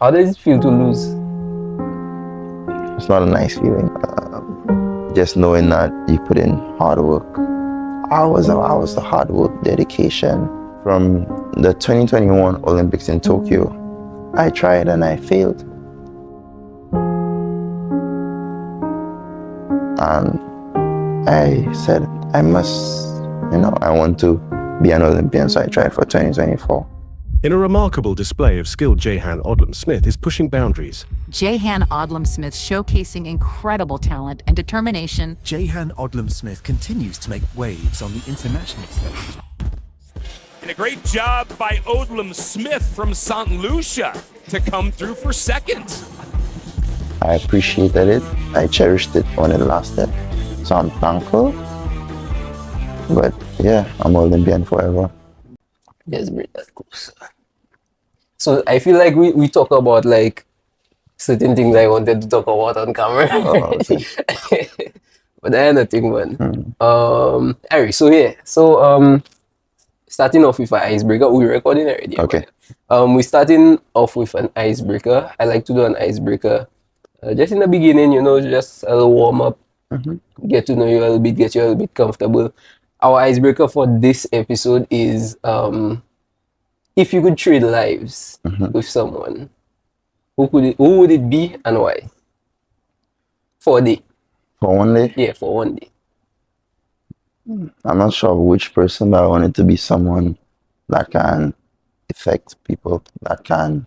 How does it feel to lose? It's not a nice feeling. Just knowing that you put in hard work, hours and hours of hard work, dedication. From the 2021 Olympics in Tokyo, I tried and I failed. And I said, I want to be an Olympian, so I tried for 2024. In a remarkable display of skill, Jayhan Odlum-Smith is pushing boundaries. Jayhan Odlum-Smith showcasing incredible talent and determination. Jayhan Odlum-Smith continues to make waves on the international stage. And a great job by Odlum-Smith from St. Lucia to come through for second. I appreciated it. I cherished it when it lasted. So I'm thankful. But yeah, I'm Olympian forever. Just bring that closer. So I feel like we talk about like certain things I wanted to talk about on camera. Oh, okay. But I had nothing, man. Alright, so starting off with an icebreaker. We're recording already. Okay. We're starting off with an icebreaker. I like to do an icebreaker just in the beginning, just a little warm up, get to know you a little bit, get you a little bit comfortable. Our icebreaker for this episode is if you could trade lives with someone, who would it be and why? For a day. For one day? Yeah, for one day. I'm not sure which person, but I want it to be someone that can affect people, that can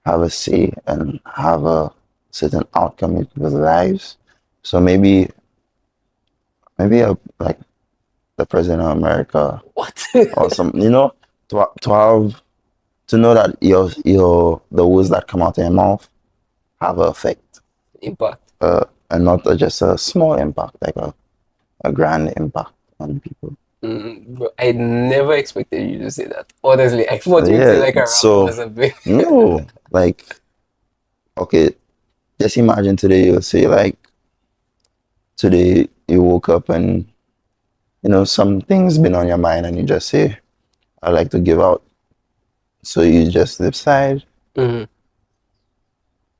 have a say and have a certain outcome in people's lives. So maybe like the president of America. What? Or some, to know that the words that come out of your mouth have an effect. Impact. And not just a small impact, like a grand impact on people. Bro, I never expected you to say that. Honestly, I thought you'd say like a rapper or something. No, like, okay, just imagine today you'll say like, today you woke up and, some things been on your mind and you just say, I like to give out. So you just decide you're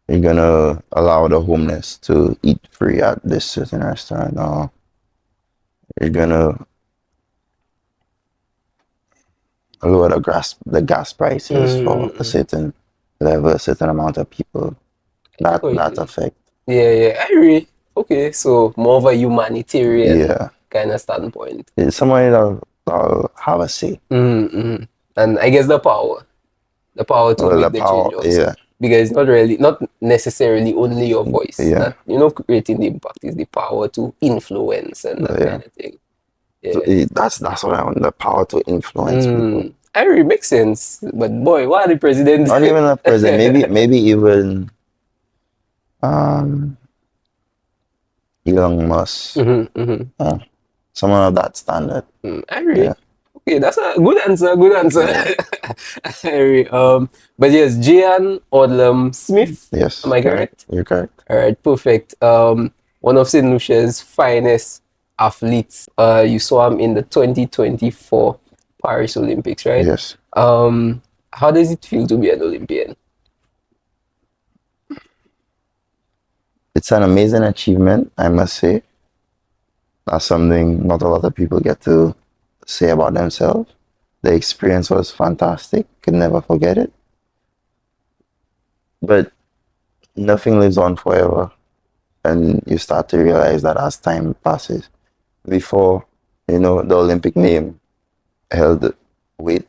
gonna allow the homeless to eat free at this certain restaurant, or you're gonna lower the gas prices for a certain level, a certain amount of people. That affect. Yeah, I agree. Okay, so more of a humanitarian kind of standpoint. It's somebody that'll have a say. And I guess the power to make the change also. Yeah. Because it's not necessarily only your voice. Yeah. That, creating the impact is the power to influence and that kind of thing. Yeah. So that's what I want, the power to influence people. I agree, makes sense. But boy, what are the presidents? Not even a president, maybe even Elon Musk. Someone of that standard. I agree. Yeah. Okay, that's a good answer. I agree. But yes, Jayhan Odlum-Smith. Yes. Am I correct? You're correct. All right, perfect. One of St. Lucia's finest athletes. You saw him in the 2024 Paris Olympics, right? Yes. How does it feel to be an Olympian? It's an amazing achievement, I must say. That's something not a lot of people get to say about themselves. The experience was fantastic. Could never forget it. But nothing lives on forever. And you start to realize that as time passes. Before, the Olympic name held weight.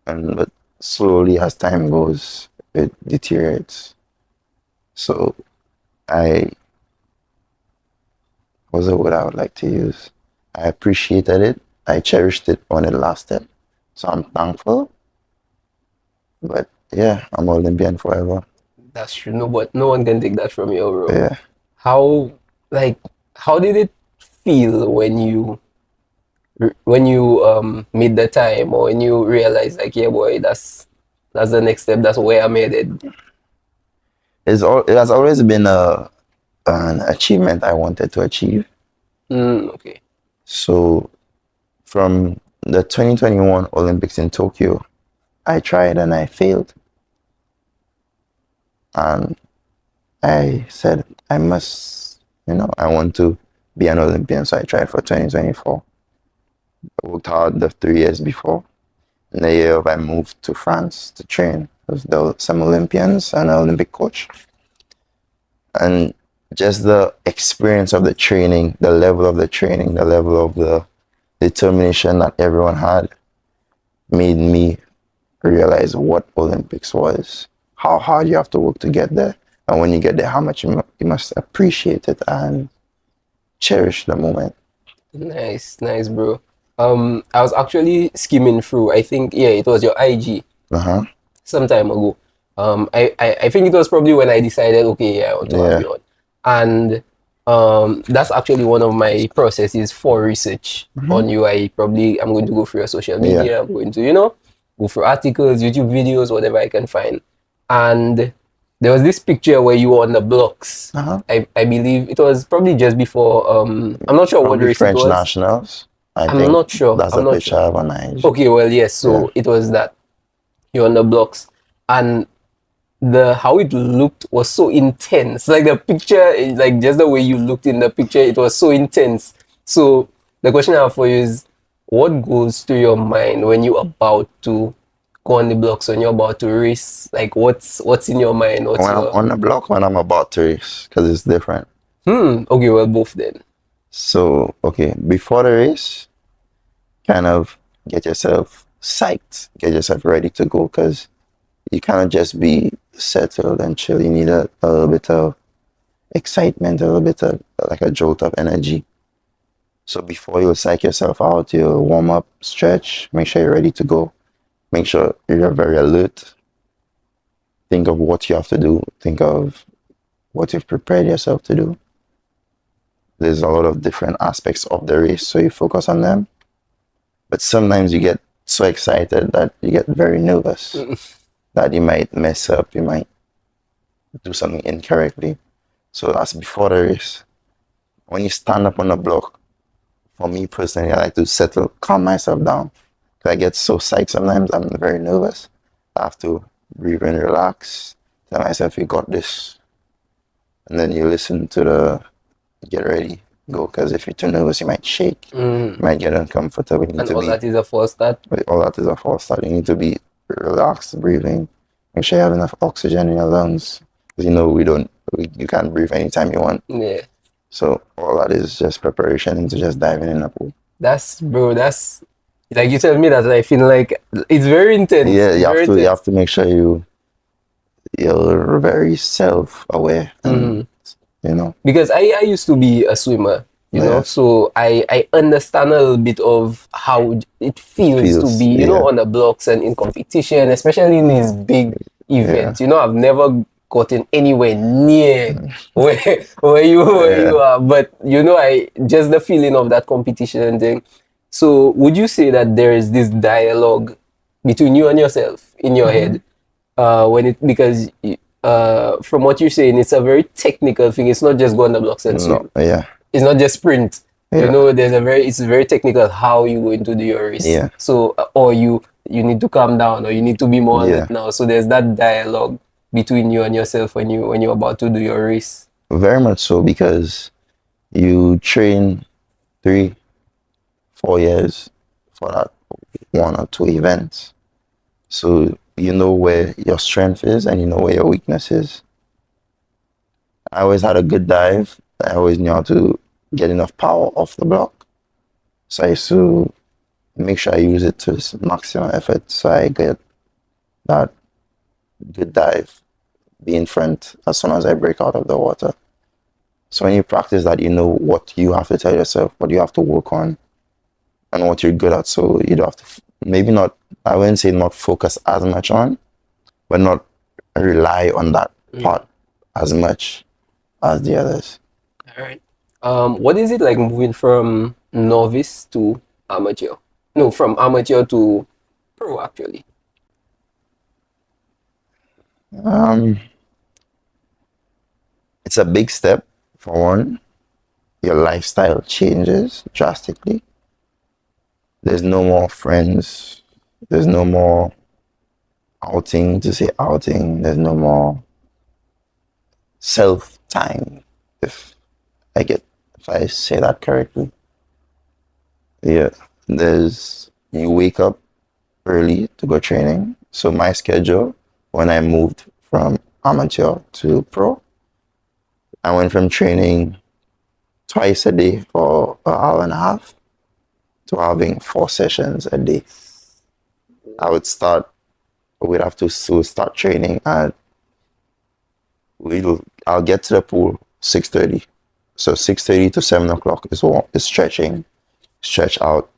But slowly as time goes, it deteriorates. So what's the word I would like to use? I appreciated it. I cherished it when it lasted. So I'm thankful. But yeah, I'm Olympian forever. That's true. No, but no one can take that from you, bro. Yeah. How did it feel when you made the time, or when you realized like, yeah, boy, that's the next step. That's where I'm headed. It has always been an achievement I wanted to achieve. Okay. So from the 2021 Olympics in Tokyo, I tried and I failed. And I said, I must, I want to be an Olympian. So I tried for 2024. I worked hard the 3 years before. In the year I moved to France to train with some Olympians and an Olympic coach. And just the experience of the training, the level of the training, the level of the determination that everyone had made me realize what Olympics was, how hard you have to work to get there, and when you get there, how much you must appreciate it and cherish the moment. Nice, nice, bro. I was actually skimming through. I think, yeah, it was your IG Uh-huh. some time ago. I think it was probably when I decided, okay, yeah, I want to have Yeah. you on. And that's actually one of my processes for research on you. I'm going to go through your social media. I'm going to, go through articles, YouTube videos, whatever I can find. And there was this picture where you were on the blocks. Uh-huh. I believe it was probably just before, I'm not sure what Probably race it French was. nationals. I I'm think not sure. that's I'm the not picture sure. I have on IG. Okay, well, yes. So it was that you're on the blocks, and how it looked was so intense. Like the picture, like just the way you looked in the picture, it was so intense. So the question I have for you is, what goes through your mind when you're about to go on the blocks, when you're about to race? Like what's in your mind? What's When I'm your on the block, when I'm about to race, because it's different. Okay, well, both then. So, okay, before the race, kind of get yourself psyched, get yourself ready to go, because you cannot just be settled and chill. You need a little bit of excitement, a little bit of like a jolt of energy. So before you psych yourself out, you warm up, stretch, make sure you're ready to go. Make sure you're very alert. Think of what you have to do. Think of what you've prepared yourself to do. There's a lot of different aspects of the race, so you focus on them. But sometimes you get so excited that you get very nervous that you might mess up, you might do something incorrectly. So that's before the race. When you stand up on the block, for me personally, I like to settle, calm myself down. Because I get so psyched sometimes, I'm very nervous. I have to breathe and relax, tell myself, you got this. And then you listen to get ready, go. Because if you're too nervous, you might shake, you might get uncomfortable. You need And to all that is a false start. all that is a false start. You need to be relaxed, breathing. Make sure you have enough oxygen in your lungs. Because you can't breathe anytime you want. Yeah. So all that is just preparation into just diving in the pool. That's like you tell me that I feel like it's very intense. Yeah, It's you very have to intense. make sure you're very self-aware and Because I used to be a swimmer, Yeah. so I understand a little bit of how it feels to be, yeah. on the blocks and in competition, especially in these big events. I've never gotten anywhere near where you are, but I just the feeling of that competition thing. So would you say that there is this dialogue between you and yourself in your head because from what you're saying, it's a very technical thing. It's not just go on the blocks and swim. Yeah. It's not just sprint. Yeah. It's very technical how you going to do your race. Yeah. So or you need to calm down, or you need to be more alert now. So there's that dialogue between you and yourself when you're about to do your race. Very much so, because you train 3-4 years for that 1 or 2 events. So you know where your strength is and you know where your weakness is. I always had a good dive. I always knew how to get enough power off the block. So I used to make sure I use it to its maximum effort so I get that good dive, be in front as soon as I break out of the water. So when you practice that, you know what you have to tell yourself, what you have to work on, and what you're good at. So you don't have to, maybe not, I wouldn't say not focus as much on, but not rely on that part as much as the others. All right. What is it like moving from novice to amateur? No, from amateur to pro, actually. It's a big step. For one, your lifestyle changes drastically. There's no more friends. There's no more outing to say outing. There's no more self time, if if I say that correctly. Yeah, you wake up early to go training. So my schedule, when I moved from amateur to pro, I went from training twice a day for an hour and a half to having 4 sessions a day. I would start, we'd have to start training at, I'll get to the pool 6:30. So 6:30 to 7 o'clock is stretching, stretch out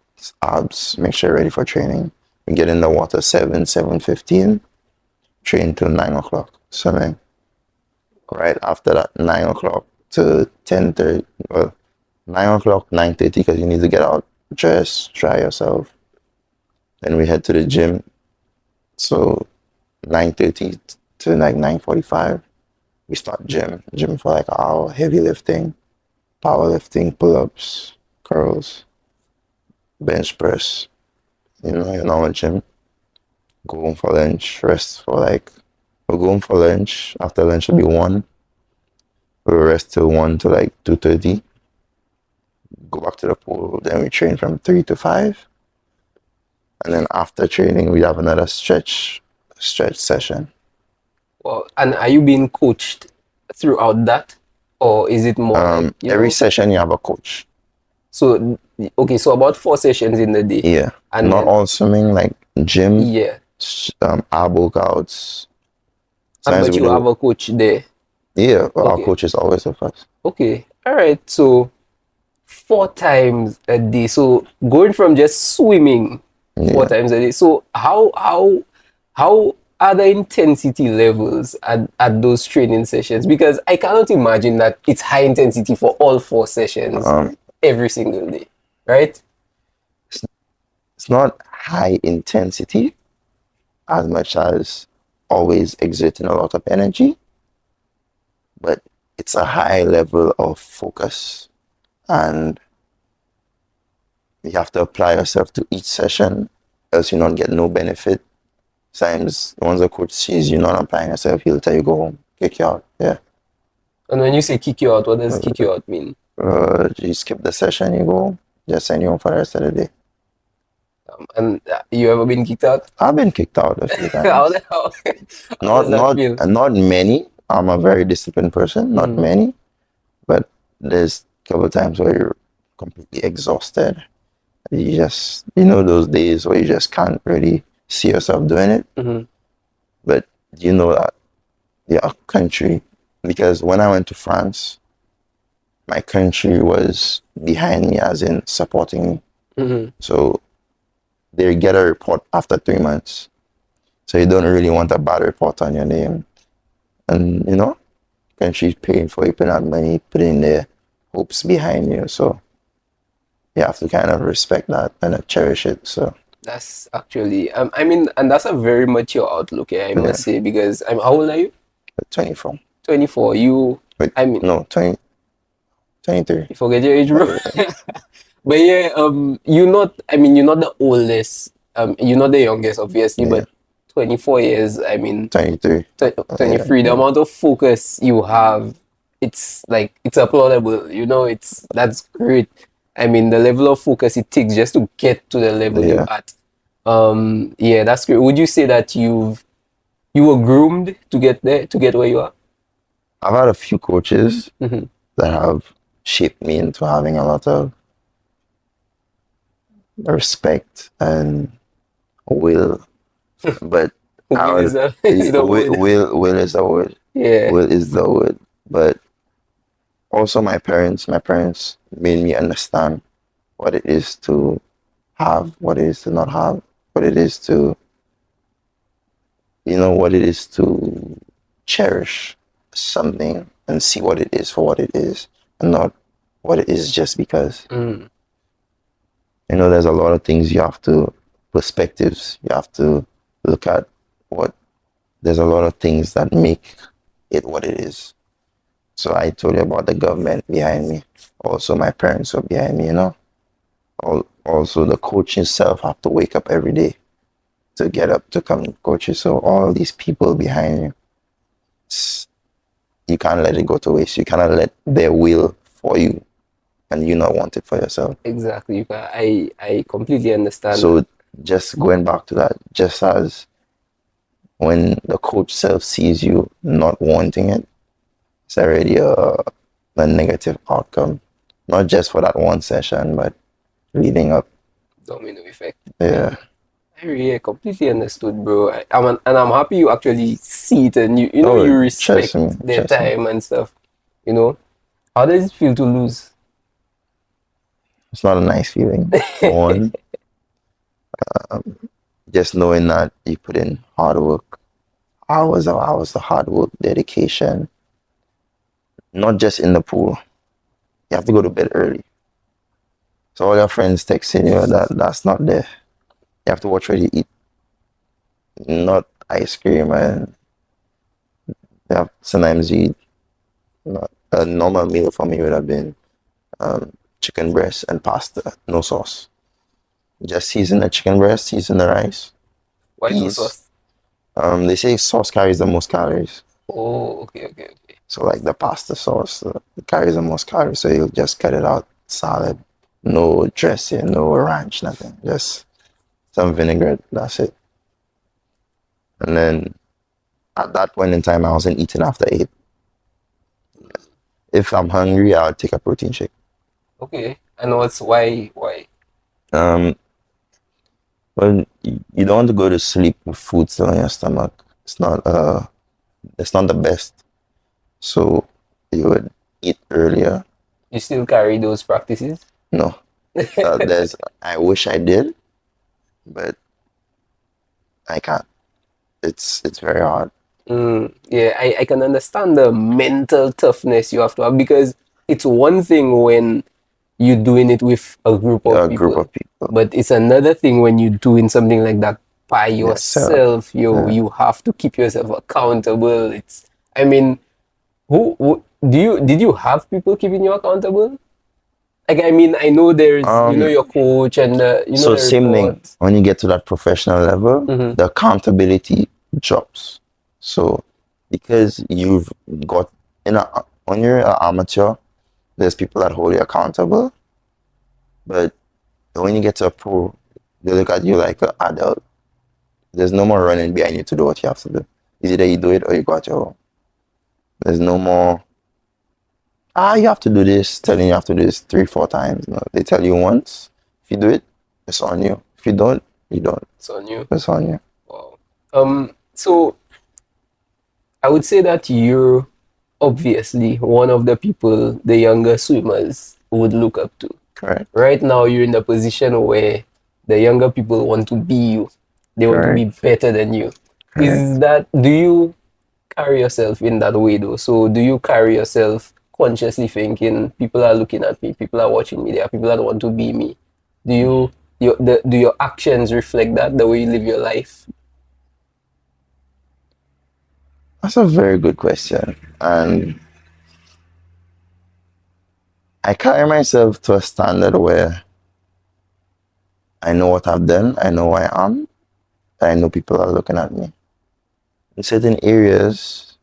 abs, make sure you're ready for training. We get in the water 7:15, train till 9 o'clock, swimming. Right after that, 9 o'clock to 10:30, well, 9 o'clock, 9:30, because you need to get out, dress, dry yourself. Then we head to the gym. So 9:30 to like 9:45, we start gym for like an hour, heavy lifting, powerlifting, pull-ups, curls, bench press, your normal gym. Go home for lunch, rest for like, we'll go home for lunch. After lunch will be 1. We'll rest till 1 to like 2:30. Go back to the pool. Then we train from 3 to 5. And then after training, we have another stretch session. Well, and are you being coached throughout that, or is it more like, every session you have a coach. So okay, so about 4 sessions in the day. Yeah, and not then, all swimming, like gym, yeah, ab workouts. but you have a coach there. Yeah, our Okay. coach is always with us. Okay, all right. So 4 times a day. So going from just swimming 4 times a day. So how are the intensity levels at those training sessions? Because I cannot imagine that it's high intensity for all 4 sessions every single day, right? It's not high intensity as much as always exerting a lot of energy, but it's a high level of focus, and you have to apply yourself to each session, else you not get no benefit. Sometimes once the coach sees you not applying yourself, he'll tell you go home, kick you out. Yeah. And when you say kick you out, what does kick you out mean? You skip the session, you go home, just send you home for the rest of the day. And you ever been kicked out? I've been kicked out a few times. How does that feel? Not many. I'm a very disciplined person. Not many, but there's a couple of times where you're completely exhausted. You just, those days where you just can't really see yourself doing it. But you know that your country, because when I went to France, my country was behind me, as in supporting me. So they get a report after 3 months. So you don't really want a bad report on your name. And, country's paying for you, putting out money, putting their hopes behind you. So you have to kind of respect that and cherish it. So That's actually, and that's a very mature outlook, I must say, because how old are you? 24. 24. You, Wait, no, 23. you forget your age, bro. But yeah, you're not the oldest, you're not the youngest, obviously, but 24 years, 23. 23, the amount of focus you have, it's applaudable, that's great. The level of focus it takes just to get to the level you're at. That's great. Would you say that you were groomed to get there, to get where you are? I've had a few coaches that have shaped me into having a lot of respect and will, but will is the word. Will is the word. Yeah. Will is the word. But also my parents made me understand what it is to have, what it is to not have, what it is to, what it is to cherish something and see what it is for what it is, and not what it is just because. There's a lot of things perspectives you have to look at. There's a lot of things that make it what it is. So I told you about the government behind me. Also, my parents were behind me, Also, the coach himself have to wake up every day to get up to come coach you. So all these people behind you, you can't let it go to waste. You cannot let their will for you and you not want it for yourself. Exactly. I completely understand So that. just going back to that, just as when the coach self sees you not wanting it, it's already a negative outcome. Not just for that one session, but leading up. Domino effect. Yeah. I really completely understood, bro. And I'm happy you actually see it and you know Oh, you respect trust me, their trust me. time and stuff. You know, how does it feel to lose? It's not a nice feeling. For one, just knowing that you put in hard work, hours of hours of hard work, dedication, not just in the pool. You have to go to bed early. So all your friends texting you that's not there. You have to watch what you eat, not ice cream and sometimes you eat not, a normal meal for me would have been chicken breast and pasta, no sauce. Just season the chicken breast, season the rice, Why no peas. sauce? They say sauce carries the most calories. Oh, okay, okay, okay. So like the pasta sauce carries the most calories. So you'll just cut it out solid, no dressing, no ranch, nothing. Just some vinaigrette. That's it. And then at that point in time, I wasn't eating after 8. If I'm hungry, I'll take a protein shake. Okay. And what's why? Um, well, you don't want to go to sleep with food still in your stomach. It's not the best. So you would eat earlier. You still carry those practices? No, I wish I did, but I can't. It's very hard. Yeah, I can understand the mental toughness you have to have because it's one thing when you're doing it with a group of A group people, of people. but it's another thing when you're doing something like that by Yourself. yourself. You have to keep yourself accountable. I mean, who did you have people keeping you accountable? Like, I mean, I know there's, Um, your coach and so the same thing. reports. When you get to that professional level, Mm-hmm. the accountability drops. So because you've got when you're an amateur, there's people that hold you accountable. But when you get to a pro, they look at you like an adult. There's no more running behind you to do what you have to do. It's either you do it or you got your own. There's no more, you have to do this, telling you have to do this 3, 4 times. No, they tell you once. If you do it, it's on you. If you don't, you don't. It's on you. It's on you. Wow. So I would say that you're obviously one of the people the younger swimmers would look up to. Correct. Right now, you're in the position where the younger people want to be you. They want to be Correct. better than you. Correct. Do you carry yourself in that way though? So do you carry yourself consciously thinking people are looking at me, people are watching me, there are people that want to be me? Do your actions reflect that, the way you live your life? That's a very good question. And I carry myself to a standard where I know what I've done, I know who I am, and I know people are looking at me. In certain areas,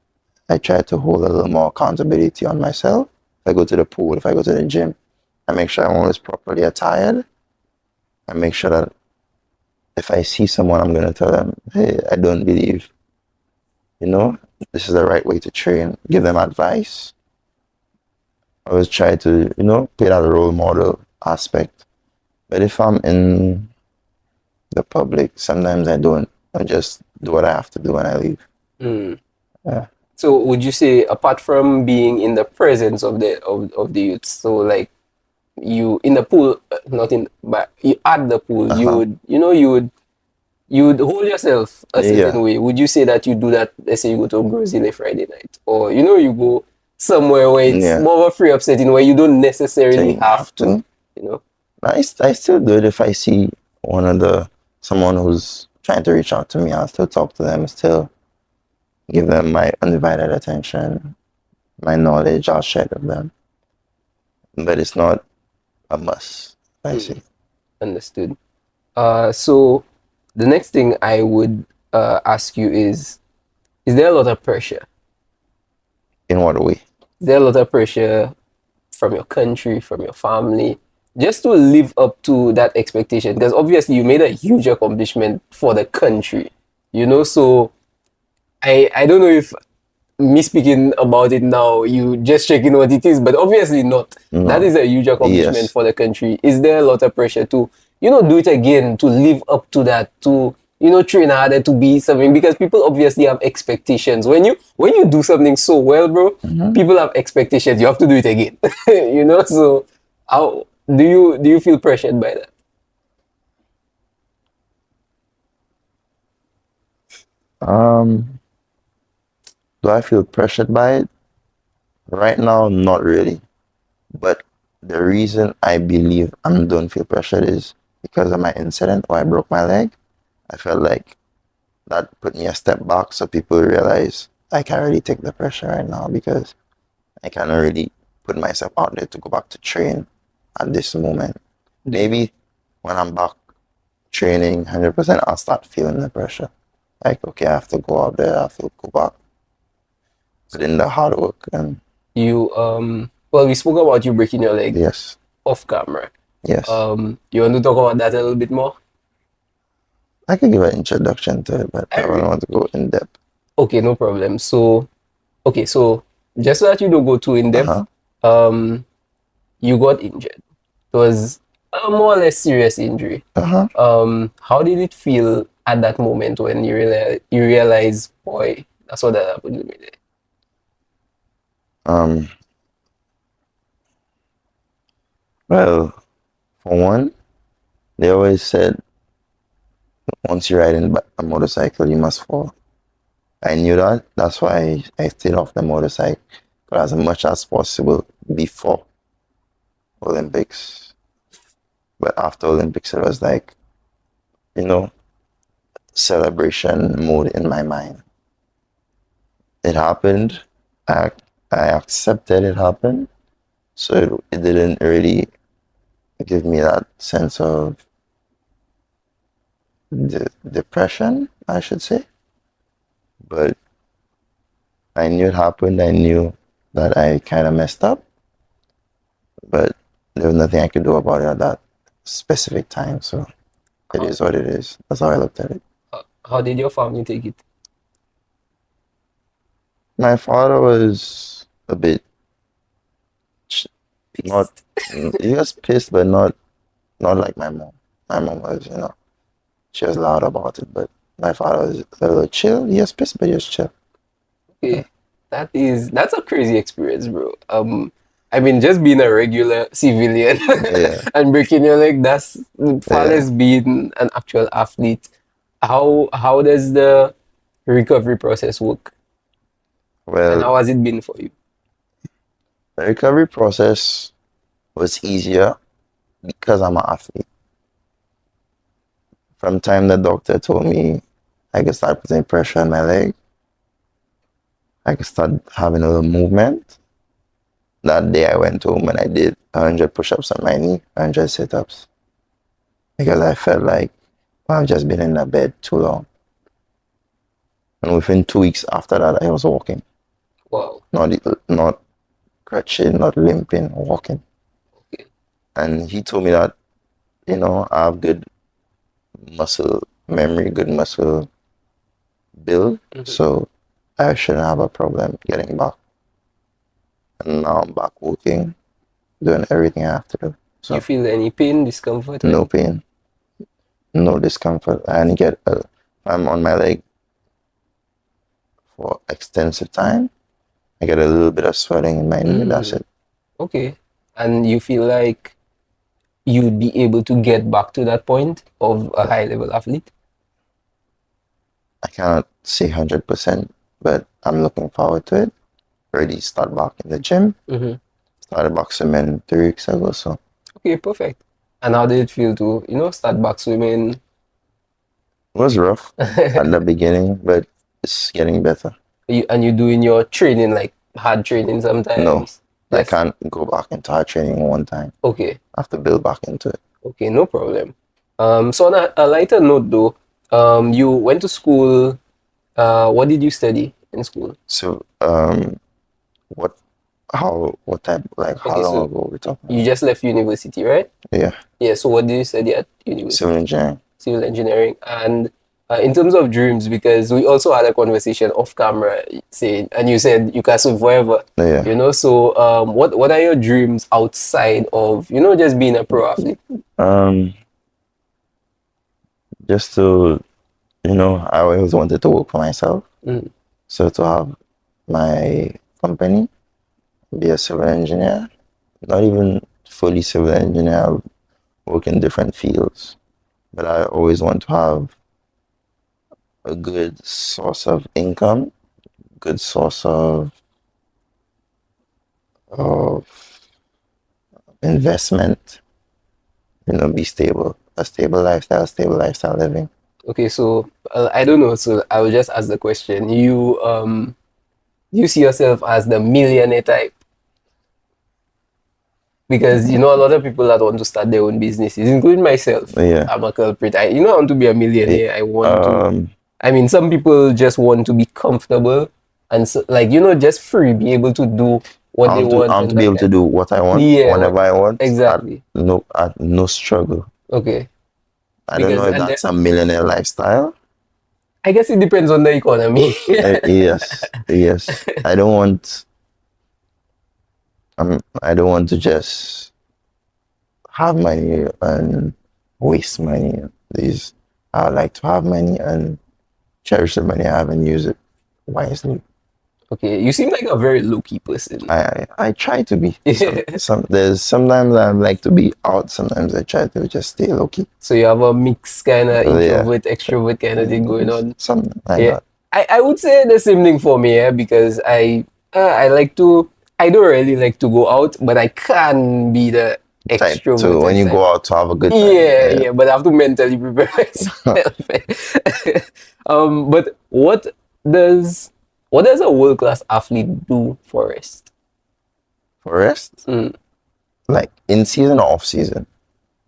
I try to hold a little more accountability on myself. If I go to the pool, if I go to the gym, I make sure I'm always properly attired. I make sure that if I see someone, I'm going to tell them, hey, I don't believe, this is the right way to train, give them advice. I always try to, play that role model aspect. But if I'm in the public, sometimes I don't. I just do what I have to do when I leave. Mm. Yeah. So would you say apart from being in the presence of the youth, so like you in the pool, not in, but you at the pool, you Uh-huh. would, you would hold yourself a certain Yeah. way. Would you say that you do that? Let's say you go to a Brazil Friday night, or you go somewhere where it's Yeah. more of a free up setting where you don't necessarily Saying have to, to. you know. I still do it if I see someone who's trying to reach out to me. I'll still talk to them, still give them my undivided attention, my knowledge. I'll share it with them, but it's not a must. I Mm, see. understood. So the next thing I would ask you is there a lot of pressure? In what way? Is there a lot of pressure from your country, from your family, just to live up to that expectation? Because obviously you made a huge accomplishment for the country, you know. So I don't know if me speaking about it now, you just checking what it is, but obviously not. That No. is a huge accomplishment Yes. for the country. Is there a lot of pressure to, do it again, to live up to that, to, train harder to be something? Because people obviously have expectations. When you do something so well, bro, people have expectations. You have to do it again. So how do you feel pressured by that? Um, do I feel pressured by it? Right now, not really. But the reason I believe I don't feel pressured is because of my incident where I broke my leg. I felt like that put me a step back so people realize I can't really take the pressure right now because I cannot really put myself out there to go back to train at this moment. Maybe when I'm back training 100%, I'll start feeling the pressure. Like, okay, I have to go out there, I have to go back, put in the hard work. And Well, we spoke about you breaking your leg yes, off camera. yes. You want to talk about that a little bit more? I can give an introduction to it, but I don't want to go in depth. Okay, no problem. So, okay, so just so that you don't go too in depth, um, you got injured. It was a more or less serious injury. How did it feel at that moment when you realize, boy, that's what that happened to me there? Um, well, for one, they always said once you ride in a motorcycle, you must fall. I knew that. That's why I stayed off the motorcycle as much as possible before Olympics. But after Olympics, it was like, you know, celebration mood in my mind. It happened. I, I accepted it happened. So it didn't really give me that sense of depression, I should say. But I knew it happened. I knew that I kind of messed up, but there was nothing I could do about it at that specific time. So it is what it is. That's how I looked at it. How did your family take it? My father was a bit not, he was pissed, but not like my mom. My mom was, she was loud about it, but my father was a little chill. He was pissed, but he was chill. Okay, that's a crazy experience, bro. I mean, just being a regular civilian Yeah, and breaking your leg, that's far yeah. less being an actual athlete. How does the recovery process work? And Well, how has it been for you? the recovery process was easier because I'm an athlete. From time the doctor told me I could start putting pressure on my leg, I could start having a little movement. That day I went home and I did 100 push-ups on my knee, 100 sit-ups. Because I felt like, well, I've just been in the bed too long. And within 2 weeks after that, I was walking. Wow. Not crutching, not limping, walking. Okay. And he told me that, I have good muscle memory, good muscle build. So I shouldn't have a problem getting back. And now I'm back working, doing everything I have to do. Do So you feel any pain, discomfort? no pain, no discomfort. I only get, I'm on my leg for extensive time. I get a little bit of swelling in my knee. That's it. Okay. And you feel like you'd be able to get back to that point of a high level athlete? I cannot say 100%, but I'm looking forward to it. Already start back in the gym. Started back swimming 3 weeks ago, so. Okay, perfect. And how did it feel to, start back swimming? It was rough at the beginning, but it's getting better. And you doing your training, like hard training sometimes? No, I Yes. can't go back into hard training one time. Okay. I have to build back into it. Okay, no problem. So on a lighter note though, you went to school. What did you study in school? So, what type, like how Okay, long so ago we're talking you about? just left university, right? Yeah, Yeah, so what did you study at university? civil engineering. Civil engineering. And in terms of dreams, because we also had a conversation off camera saying, and you said you can survive forever, Yeah. you know, so what are your dreams outside of, you know, just being a pro athlete? Um, just to, I always wanted to work for myself. Mm. So to have my company, be a civil engineer, not even fully civil engineer, I work in different fields. But I always want to have a good source of income, good source of investment, be stable, a stable lifestyle living. Okay, so I don't know, so I will just ask the question. You see yourself as the millionaire type? Because you know a lot of people that want to start their own businesses, including myself. Yeah. I'm a culprit. I want to be a millionaire. I want to. Um, I mean, some people just want to be comfortable and so, like just free, be able to do what they I want want and to be that able to kind. do what I want, Yeah, whenever I want, exactly. at no struggle. Okay, I don't know because if and that's a millionaire lifestyle. I guess it depends on the economy. Yes, yes. I don't want to just have money and waste money. These I would like to have money and cherish the money I have and use it wisely. Okay, you seem like a very low-key person. I try to be. Sometimes I like to be out. Sometimes I try to just stay low key. So you have a mixed kind of Yeah, introvert, extrovert kind of thing going on. something like Yeah, that. I would say the same thing for me, yeah, because I like to. I don't really like to go out, but I can be the Type. So when extroverted you type. go out to have a good time. Yeah, yeah, but I have to mentally prepare myself. But does what does a world class athlete do for rest? For rest, Mm, like in season or off season.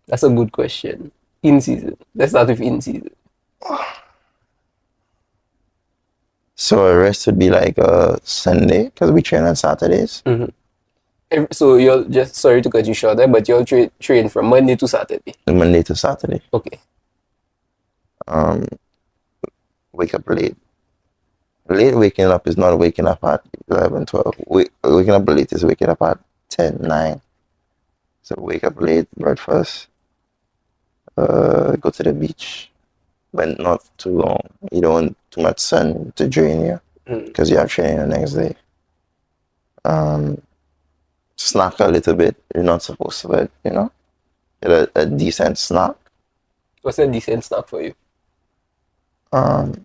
that's a good question. In season. Let's start with in season. So a rest would be like a Sunday because we train on Saturdays. So you're just sorry to cut you short there, but you'll train from Monday to Saturday. Monday to Saturday. Okay. Um, wake up late. Late waking up is not waking up at 11, 12. Waking up late is waking up at 10, 9. So wake up late, breakfast, go to the beach, but not too long. You don't want too much sun to drain you because you have training the next day. Snack a little bit. You're not supposed to, but get a decent snack. What's a decent snack for you? Um,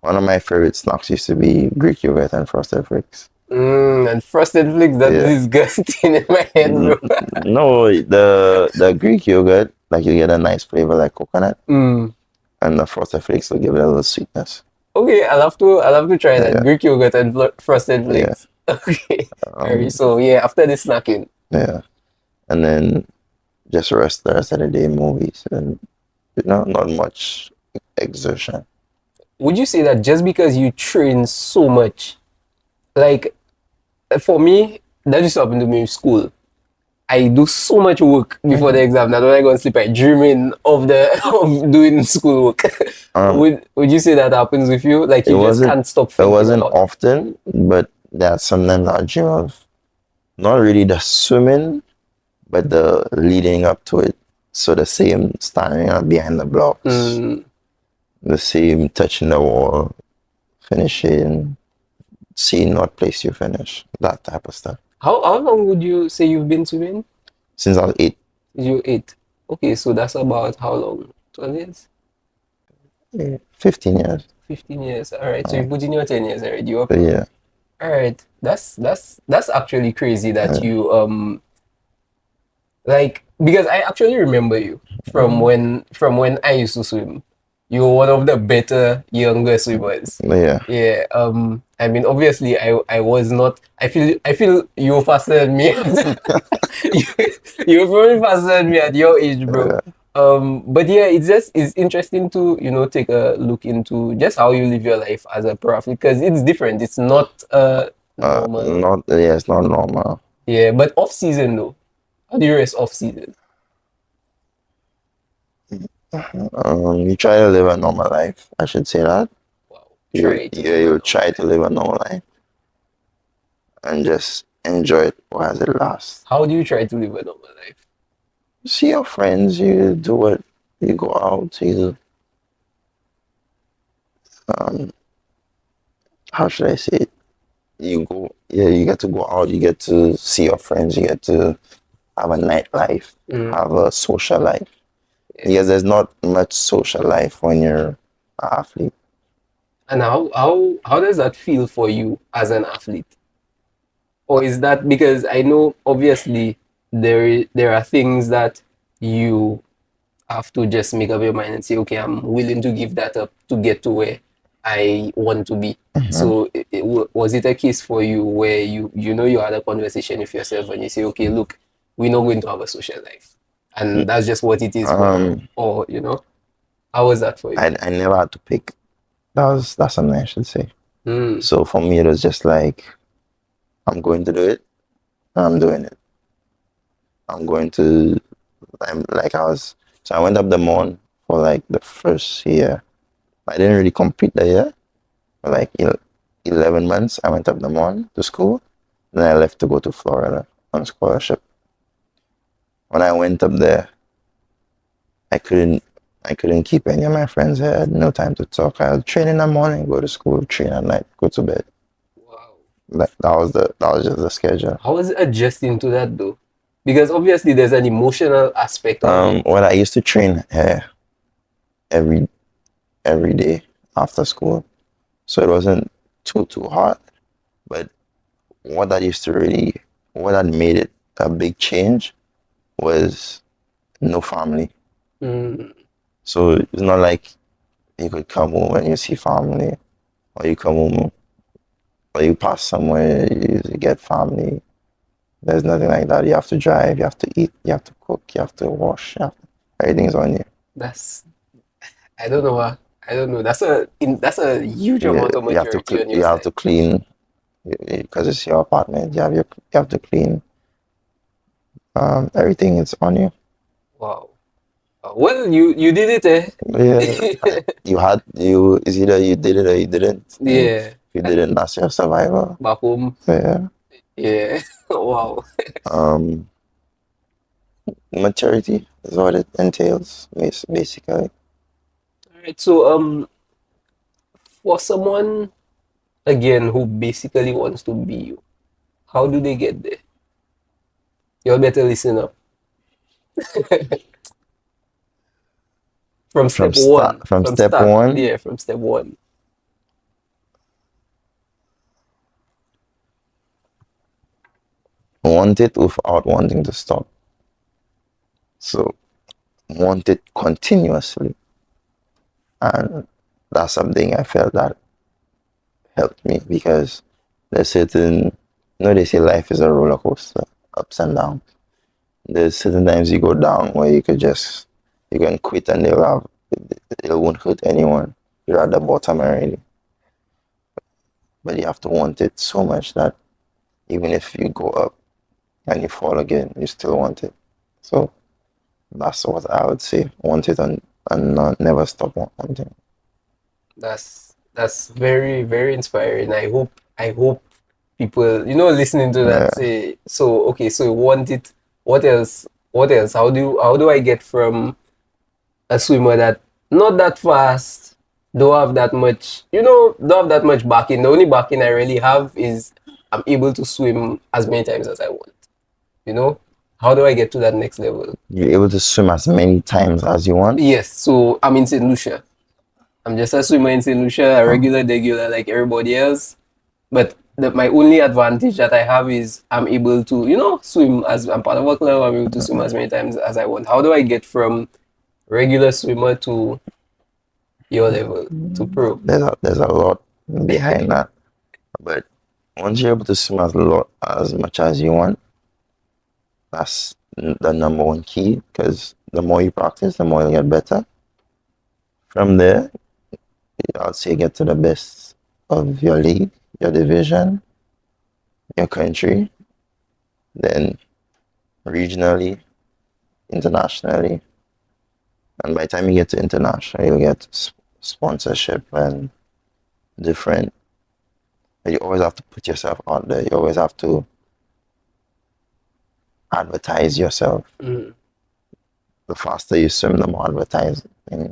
one of my favorite snacks used to be Greek yogurt and frosted flakes. And frosted flakes, that's Yeah. disgusting in my head, bro. No, the Greek yogurt, like you get a nice flavor like coconut, and the frosted flakes will give it a little sweetness. Okay, I'll have to try that. Yeah. Greek yogurt and frosted flakes. Okay. Alright, so yeah, after the snacking. Yeah, and then just rest the rest of the day, movies, and not much exertion. Would you say that just because you train so much, like for me, that used to happen to me in school. I do so much work before the exam that when I go and sleep, I dreaming of the of doing schoolwork. Would you say that happens with you? Like you just can't stop It thinking wasn't about it? often, but there are sometimes I dream of not really the swimming, but the leading up to it. So the same standing up behind the blocks, the same touching the wall, finishing, seeing what place you finish, that type of stuff. How long would you say you've been swimming? Since I was 8. You 8. Okay, so that's about how long? 12 years? 15 years. 15 years. All right. So you put in your 10 years already. You're But yeah. All right. That's actually crazy that you like because I actually remember you from when I used to swim. You were one of the better younger swimmers. Yeah. Yeah. I mean, obviously, I was not. I feel you were faster than me. you, you were probably faster than me at your age, bro. But yeah, it's interesting to take a look into just how you live your life as a pro athlete because it's different. It's not normal. Not, yeah, it's not normal. Yeah, but off season though. How do you rest off season? You try to live a normal life. I should say that. Wow. Try to live a You normal try to life. live a normal life and just enjoy it while it lasts. How do you try to live a normal life? See your friends, you do what, you go out, you, um, how should I say it? You go, yeah, you get to go out, you get to see your friends, you get to have a nightlife, have a social life. Because there's not much social life when you're an athlete. And how does that feel for you as an athlete? Or is that because I know obviously there are things that you have to just make up your mind and say, okay, I'm willing to give that up to get to where I want to be. So was it a case for you where you know you had a conversation with yourself and you say, okay, look, we're not going to have a social life, and that's just what it is for now, or how was that for you? I never had to pick. That's something I should say. Mm. So for me, it was just like, I'm going to do it, and I'm doing it. I'm going to, I'm like I was, so I went up the Mon for like the first year. I didn't really compete the year. For like 11 months, I went up the Mon to school. Then I left to go to Florida on scholarship. When I went up there, I couldn't I couldn't keep any of my friends here. I had no time to talk. I would train in the morning, go to school, train at night, go to bed. Wow. That was just the schedule. How was it adjusting to that though? Because obviously there's an emotional aspect of it. Well, I used to train here every every day after school, so it wasn't too hard. But what that used to really, what that made it a big change was no family. Mm, So it's not like you could come home and you see family, or you come home or you pass somewhere, you get family. There's nothing like that. You have to drive, you have to eat, you have to cook, you have to wash. Everything's on you. that's I don't know. I don't know. That's a huge amount of maturity on You your have side. to clean because it's your apartment. You have to clean. Everything is on you. Wow. Well, you did it, eh? Yeah, it's either you did it or you didn't. And Yeah. if you didn't, that's your survival. Back home. So, yeah. Yeah. Wow. Um, Maturity is what it entails, basically. All right. So for someone again who basically wants to be you, how do they get there? You better listen up. From step one. From From step start. one, Yeah, from step one. want it without wanting to stop. So want it continuously, and that's something I felt that helped me because there's certain, they say life is a roller coaster, ups and downs. There's certain times you go down where you can quit and it won't hurt anyone. You're at the bottom already. But you have to want it so much that even if you go up and you fall again, you still want it. So that's what I would say. Want it and not, never stop wanting. That's very, very inspiring. I hope people, listening to that Yeah. say, so okay, so you want it. What else? What else? How do I get from a swimmer that not that fast, don't have that much, don't have that much backing. The only backing I really have is I'm able to swim as many times as I want. You know? How do I get to that next level? You're able to swim as many times as you want. Yes, so I'm in St. Lucia. I'm just a swimmer in St. Lucia, a regular like everybody else. But my only advantage that I have is I'm able to, swim as I'm part of a club. I'm able to swim as many times as I want. How do I get from regular swimmer to your level, to pro? There's a lot behind that. But once you're able to swim as much as you want, that's the number one key because the more you practice, the more you get better. From there, I'd say get to the best of your league, your division, your country, then regionally, internationally. And by the time you get to international, you'll get sponsorship and different. You always have to put yourself out there. You always have to advertise yourself. Mm. The faster you swim, the more advertising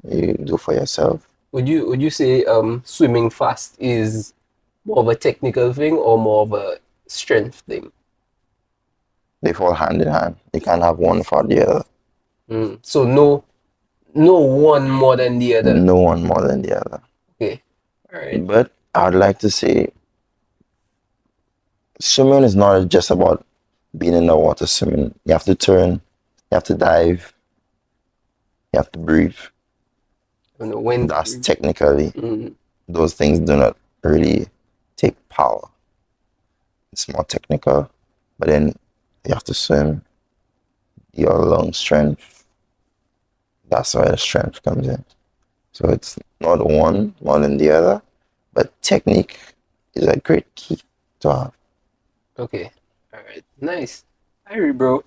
you do for yourself. Would you say swimming fast is more of a technical thing or more of a strength thing? They fall hand in hand. You can't have one for the other. So no one more than the other. No one more than the other. Okay. All right. But I'd like to say swimming is not just about being in the water swimming. You have to turn, you have to dive, you have to breathe. You know, when That's technically, those things do not really take power. It's more technical, but then you have to swim, your lung strength. That's where the strength comes in. So it's not one more than the other, but technique is a great key to have. Okay. All right. Nice. All right, bro.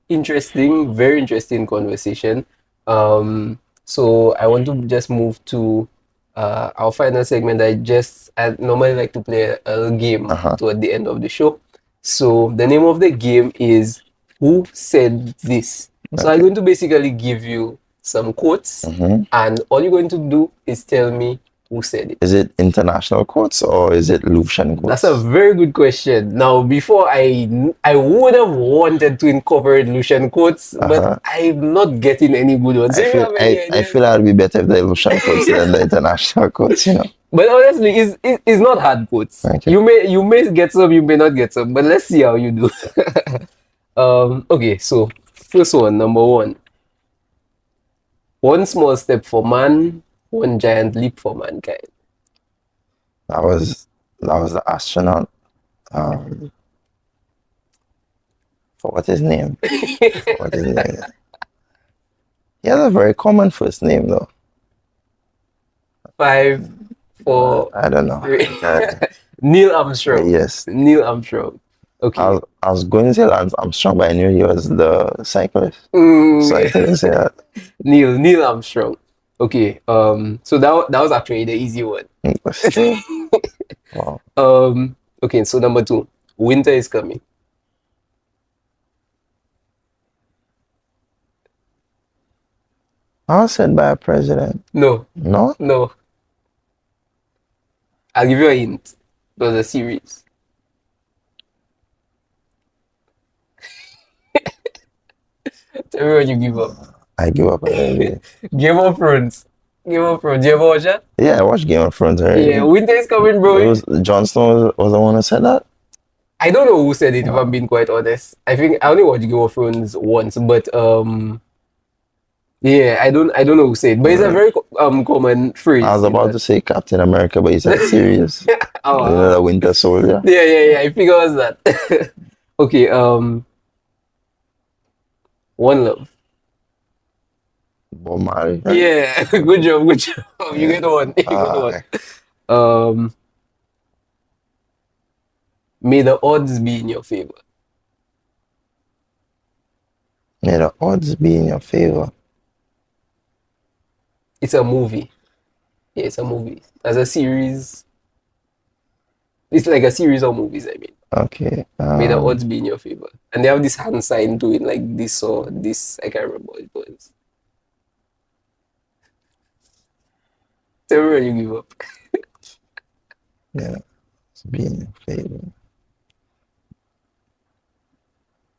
Interesting, very interesting conversation. So I want to just move to our final segment. I normally like to play a game toward the end of the show. So the name of the game is Who Said This? So I'm going to basically give you some quotes, and all you're going to do is tell me who said it. Is it international quotes or is it Lucian quotes? That's a very good question. Now, before I would have wanted to incorporate Lucian quotes, but I'm not getting any good ones. I feel that would be better if the Lucian quotes than the international quotes, you know. But honestly, it's not hard quotes. Okay. You may get some, you may not get some, but let's see how you do. Okay, so first one, number one. One small step for man, one giant leap for mankind. That was the astronaut. Forgot his name. Forgot his name. He has a very common first name though. 5, 4. I don't know. 3. Neil Armstrong. Yes. Neil Armstrong. Okay. I was going to say Lance Armstrong, but I knew he was the cyclist. Mm. So I couldn't say that. Neil Armstrong. Okay. So that was actually the easy one. Wow. Okay, so number 2. Winter is coming. I was said by a president. No. No? No. I'll give you a hint. It was a series. Tell me when you give up. I give up already. Game of Thrones. Game of Thrones. Do you ever watch that? Yeah, I watched Game of Thrones already. Yeah, winter is coming, bro. It was Jon Snow was the one who said that? I don't know who said it, if I'm being quite honest. I think I only watched Game of Thrones once, but yeah, I don't know who said it, but it's a very common phrase. I was about to say Captain America, but he said serious. Oh, You know, the Winter Soldier. yeah. I figured it was that. Okay, One Love. Bob Marley. Right? Yeah, good job. You get one. You get one. May the odds be in your favor. May the odds be in your favor. It's a movie. Yeah, it's a movie. As a series. It's like a series of movies, I mean. Okay. May the odds be in your favor. And they have this hand sign to it, like this or this. I can't remember what it was. Tell me when you give up. Yeah. It's be in your favor.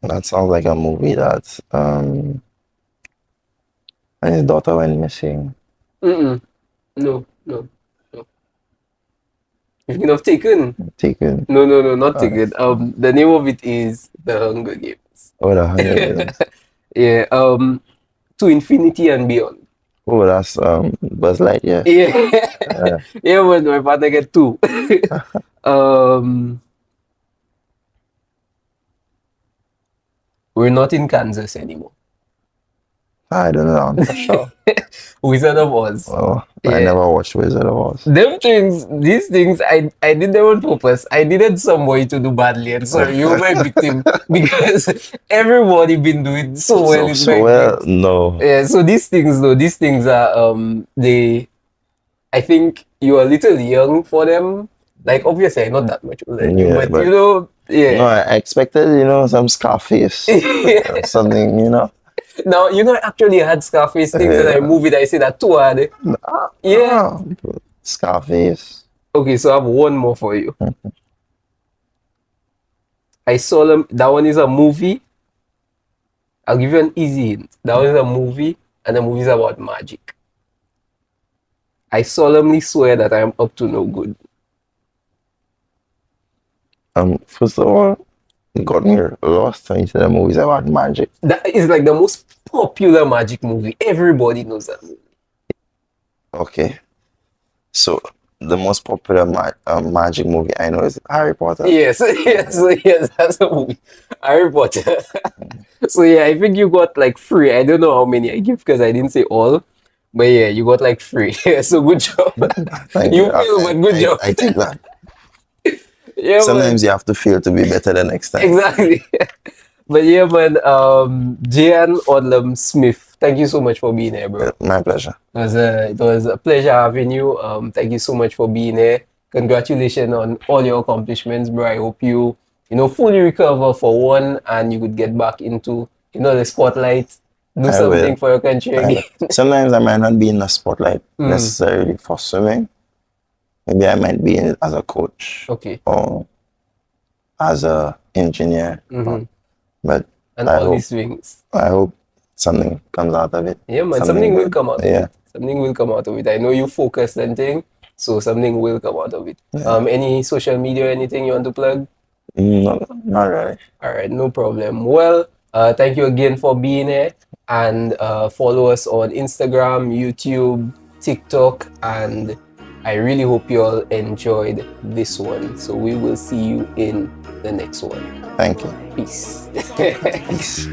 That sounds like a movie that's and his daughter went missing. No. You're thinking of Taken? Taken. No, not Taken. The name of it is The Hunger Games. Oh, the Hunger Games. Yeah. To Infinity and Beyond. Oh, that's Buzz Lightyear. Yeah. Yeah, but my partner get 2. We're not in Kansas anymore. I don't know for sure. Wizard of Oz. Oh, I Yeah. never watched Wizard of Oz. Them things, these things, I did them on purpose. I didn't some way to do badly, and sorry, you're my victim because everybody been doing so well in So my well, things. no. Yeah, so these things though, these things are they. I think you're a little young for them. Like obviously, I'm not that much older than you, Yeah, but but you know, no, yeah. I expected, some Scarface, something, Now you know, I actually had Scarface things, and I Yeah. moved it. I said that too hard. Yeah. Ah, Scarface. Okay, so I have one more for you. I saw them. That one is a movie. I'll give you an easy hint. That one is a movie, and the movie is about magic. I solemnly swear that I am up to no good. First of all, it got me lost when you said the movies about magic. That is like the most popular magic movie. Everybody knows that movie. Okay, so the most popular magic movie I know is Harry Potter. Yes, yes, that's a movie. Harry Potter. So yeah, I think you got like three. I don't know how many I give because I didn't say all. But yeah, you got like three. So good job. Thank You you. feel, but good job. I take that. Yeah, man. Sometimes you have to feel to be better the next time. Exactly. But yeah, man, Jayhan Odlum-Smith, thank you so much for being here, bro. My pleasure. It was a pleasure having you. Thank you so much for being here. Congratulations on all your accomplishments, bro. I hope you, fully recover for one and you could get back into, the spotlight, do I something will. for your country I again. will. Sometimes I might not be in the spotlight necessarily for swimming. Maybe I might be in it as a coach Okay. or as a engineer. But And I all hope, these things. I hope something comes out of it. Yeah, man, something will good. come out of Yeah. it. Something will come out of it. I know you focused and thing, so something will come out of it. Yeah. Any social media, anything you want to plug? No, not really. All right, no problem. Well, thank you again for being here, and follow us on Instagram, YouTube, TikTok, and I really hope you all enjoyed this one. So we will see you in the next one. Thank you. Peace. Peace.